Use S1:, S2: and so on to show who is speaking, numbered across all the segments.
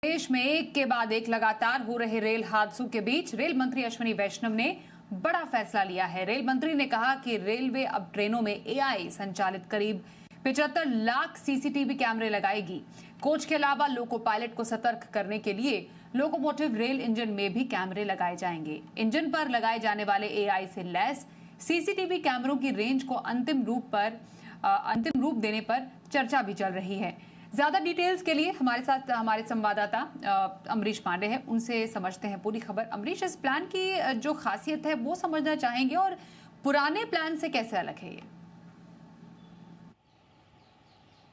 S1: देश में एक के बाद एक लगातार हो रहे रेल हादसों के बीच रेल मंत्री अश्विनी वैष्णव ने बड़ा फैसला लिया है। रेल मंत्री ने कहा कि रेलवे अब ट्रेनों में एआई संचालित करीब 75 लाख सीसीटीवी कैमरे लगाएगी। कोच के अलावा लोको पायलट को सतर्क करने के लिए लोकोमोटिव रेल इंजन में भी कैमरे लगाए जाएंगे। इंजन पर लगाए जाने वाले एआई से लैस सीसीटीवी कैमरों की रेंज को अंतिम रूप देने पर चर्चा भी चल रही है। ज्यादा डिटेल्स के लिए हमारे साथ हमारे संवाददाता अमरीश पांडे हैं, उनसे समझते हैं पूरी खबर। अमरीश, इस प्लान की जो खासियत है वो समझना चाहेंगे और पुराने प्लान से कैसे अलग है ये?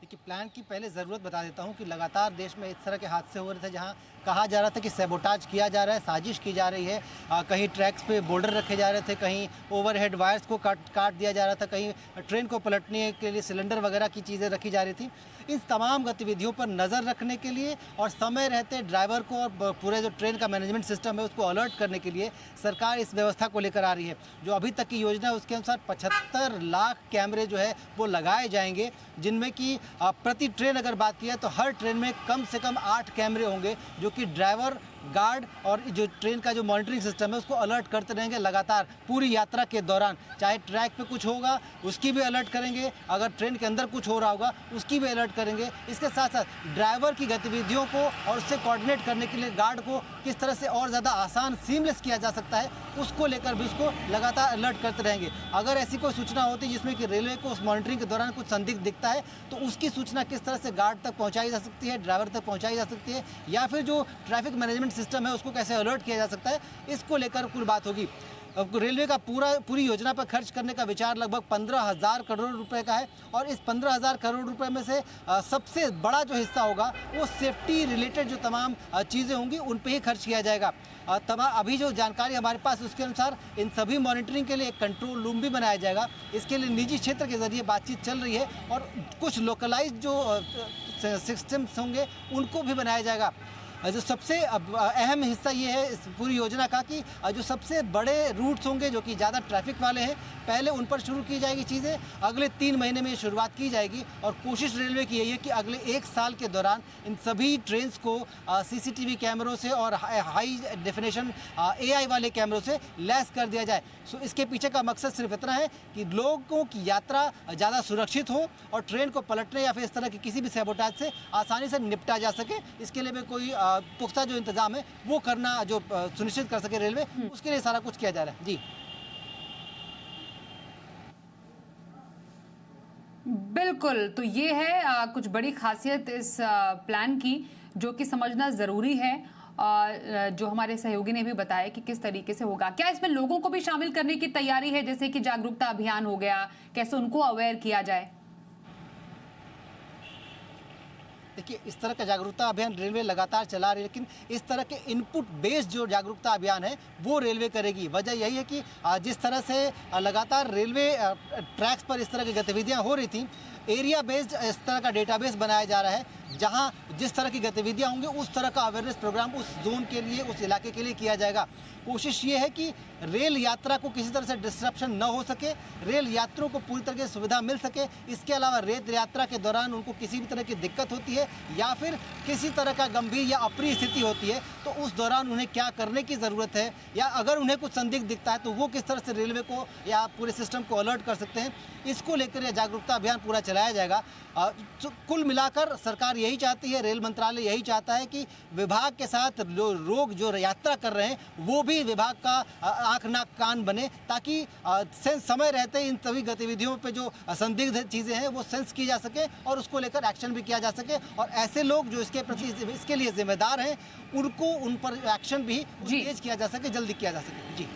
S2: देखिए, प्लान की पहले ज़रूरत बता देता हूं कि लगातार देश में इस तरह के हादसे हो रहे थे जहां कहा जा रहा था कि सैबोटाज किया जा रहा है, साजिश की जा रही है। कहीं ट्रैक्स पे बोल्डर रखे जा रहे थे, कहीं ओवरहेड वायर्स को काट दिया जा रहा था, कहीं ट्रेन को पलटने के लिए सिलेंडर वगैरह की चीज़ें रखी जा रही थी। इन तमाम गतिविधियों पर नज़र रखने के लिए और समय रहते ड्राइवर को और पूरे जो ट्रेन का मैनेजमेंट सिस्टम है उसको अलर्ट करने के लिए सरकार इस व्यवस्था को लेकर आ रही है। जो अभी तक की योजना है उसके अनुसार 75 लाख कैमरे जो है वो लगाए जाएंगे, जिनमें कि प्रति ट्रेन अगर बात की है तो हर ट्रेन में कम से कम 8 कैमरे होंगे, जो कि ड्राइवर, गार्ड और जो ट्रेन का जो मॉनिटरिंग सिस्टम है उसको अलर्ट करते रहेंगे लगातार पूरी यात्रा के दौरान। चाहे ट्रैक पे कुछ होगा उसकी भी अलर्ट करेंगे, अगर ट्रेन के अंदर कुछ हो रहा होगा उसकी भी अलर्ट करेंगे। इसके साथ साथ ड्राइवर की गतिविधियों को और उससे कोऑर्डिनेट करने के लिए गार्ड को किस तरह से और ज़्यादा आसान सीमलेस किया जा सकता है उसको लेकर भी उसको लगातार अलर्ट करते रहेंगे। अगर ऐसी कोई सूचना होती जिसमें कि रेलवे को उस मॉनिटरिंग के दौरान कुछ संदिग्ध दिखता है तो उसकी सूचना किस तरह से गार्ड तक पहुँचाई जा सकती है, ड्राइवर तक पहुँचाई जा सकती है, या फिर जो ट्रैफिक मैनेजमेंट सिस्टम है उसको कैसे अलर्ट किया जा सकता है, इसको लेकर कुल बात होगी। रेलवे का पूरी योजना पर खर्च करने का विचार लगभग 15,000 करोड़ रुपए का है और इस 15,000 करोड़ रुपए में से सबसे बड़ा जो हिस्सा होगा वो सेफ्टी रिलेटेड जो तमाम चीज़ें होंगी उन पे ही खर्च किया जाएगा। अभी जो जानकारी हमारे पास उसके अनुसार इन सभी मॉनिटरिंग के लिए एक कंट्रोल रूम भी बनाया जाएगा। इसके लिए निजी क्षेत्र के जरिए बातचीत चल रही है और कुछ लोकलाइज जो सिस्टम्स होंगे उनको भी बनाया जाएगा। जो सबसे अहम हिस्सा ये है इस पूरी योजना का कि जो सबसे बड़े रूट्स होंगे जो कि ज़्यादा ट्रैफिक वाले हैं, पहले उन पर शुरू की जाएगी चीज़ें। अगले 3 महीने में ये शुरुआत की जाएगी और कोशिश रेलवे की यही है कि अगले 1 साल के दौरान इन सभी ट्रेन्स को सीसीटीवी कैमरों से और हाई डेफिनेशन एआई वाले कैमरों से लैस कर दिया जाए। सो इसके पीछे का मकसद सिर्फ इतना है कि लोगों की यात्रा ज़्यादा सुरक्षित हो और ट्रेन को पलटने या फिर इस तरह की किसी भी सैबोटाज से आसानी से निपटा जा सके। इसके लिए भी कोई पुख्ता जो इंतजाम है वो करना जो सुनिश्चित कर सके रेलवे, उसके लिए सारा कुछ किया जा रहा है। जी
S1: बिल्कुल, तो ये है कुछ बड़ी खासियत इस प्लान की जो कि समझना जरूरी है। जो हमारे सहयोगी ने भी बताया कि किस तरीके से होगा। क्या इसमें लोगों को भी शामिल करने की तैयारी है, जैसे कि जागरूकता अभियान हो गया, कैसे उनको अवेयर किया जाए?
S2: देखिए, इस तरह का जागरूकता अभियान रेलवे लगातार चला रही है, लेकिन इस तरह के इनपुट बेस्ड जो जागरूकता अभियान है वो रेलवे करेगी। वजह यही है कि जिस तरह से लगातार रेलवे ट्रैक्स पर इस तरह की गतिविधियां हो रही थी, एरिया बेस्ड इस तरह का डेटाबेस बनाया जा रहा है जहां जिस तरह की गतिविधियां होंगी उस तरह का अवेयरनेस प्रोग्राम उस जोन के लिए, उस इलाके के लिए किया जाएगा। कोशिश ये है कि रेल यात्रा को किसी तरह से डिस्ट्रप्शन न हो सके, रेल यात्रियों को पूरी तरह की सुविधा मिल सके। इसके अलावा रेल यात्रा के दौरान उनको किसी भी तरह की दिक्कत होती है या फिर किसी तरह का गंभीर या अप्रिय स्थिति होती है तो उस दौरान उन्हें क्या करने की ज़रूरत है, या अगर उन्हें कुछ संदिग्ध दिखता है तो वो किस तरह से रेलवे को या पूरे सिस्टम को अलर्ट कर सकते हैं। इसको लेकर यह जागरूकता अभियान पूरा चलाया जाएगा। तो कुल मिलाकर सरकार यही चाहती है, रेल मंत्रालय यही चाहता है कि विभाग के साथ लोग जो यात्रा कर रहे हैं वो भी विभाग का आँख नाक कान बने, ताकि समय रहते इन सभी गतिविधियों पे जो संदिग्ध चीज़ें हैं वो सेंस की जा सके और उसको लेकर एक्शन भी किया जा सके। और ऐसे लोग जो इसके लिए जिम्मेदार हैं उनको उन पर एक्शन भी तेज किया जा सके, जल्दी किया जा सके। जी।